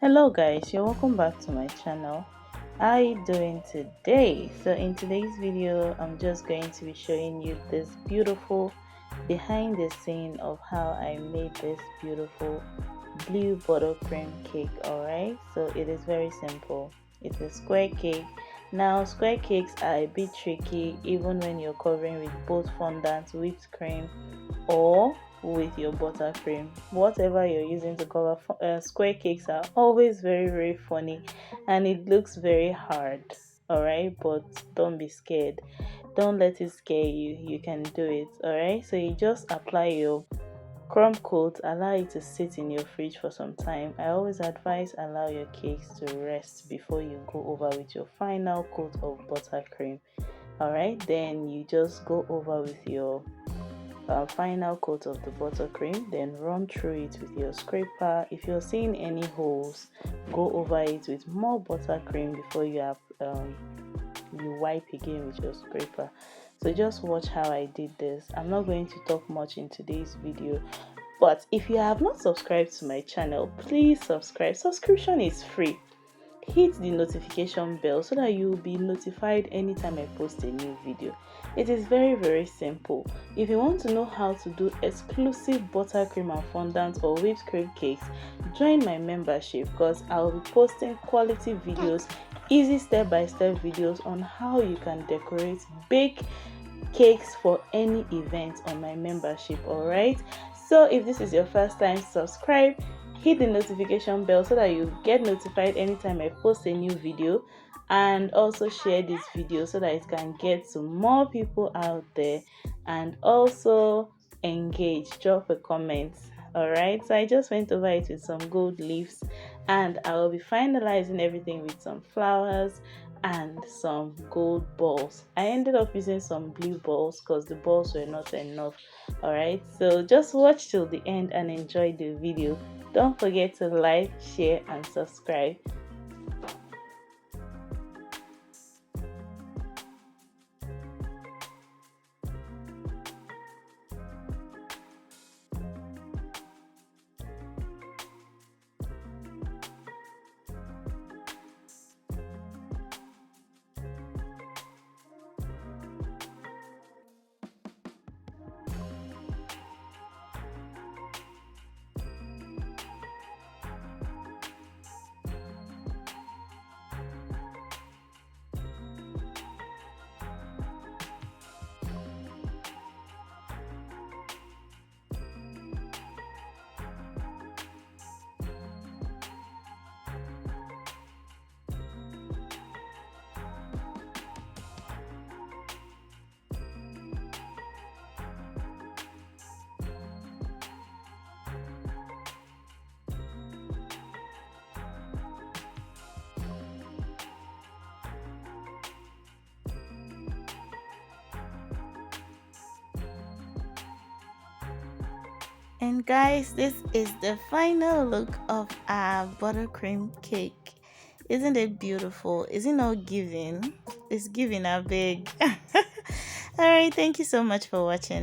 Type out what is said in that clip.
Hello guys, you're welcome back to my channel. How are you doing today? So in today's video I'm just going to be showing you this beautiful behind the scene of how I made this beautiful blue buttercream cake. Alright, so it is very simple. It's a square cake. Now square cakes are a bit tricky even when you're covering with both fondant, whipped cream, or with your buttercream. Whatever you're using to cover square cakes are always very funny, and it looks very hard. Alright, but don't be scared. Don't let it scare you. You can do it. Alright, so you just apply your crumb coat, allow it to sit in your fridge for some time. I always advise allow your cakes to rest before you go over with your final coat of buttercream. Alright, then you just go over with your final coat of the buttercream, then run through it with your scraper. If you're seeing any holes, go over it with more buttercream before you wipe again with your scraper. So just watch how I did this. I'm not going to talk much in today's video, but if you have not subscribed to my channel, please subscribe. Subscription is free. Hit the notification bell so that you will be notified anytime I post a new video. It is very simple. If you want to know how to do exclusive buttercream and fondant or whipped cream cakes, join my membership because I will be posting quality videos, easy step-by-step videos on how you can decorate, bake cakes for any event on my membership. Alright, so if this is your first time, subscribe, hit the notification bell so that you get notified anytime I post a new video, and also share this video so that it can get to more people out there, and also engage, drop a comment. Alright, so I just went over it with some gold leaves, and I will be finalizing everything with some flowers and some gold balls. I ended up using some blue balls because the balls were not enough. Alright, so just watch till the end and enjoy the video. Don't forget to like, share and subscribe. And guys, this is the final look of our buttercream cake. Isn't it beautiful? Is it not giving? It's giving a big. Alright, thank you so much for watching.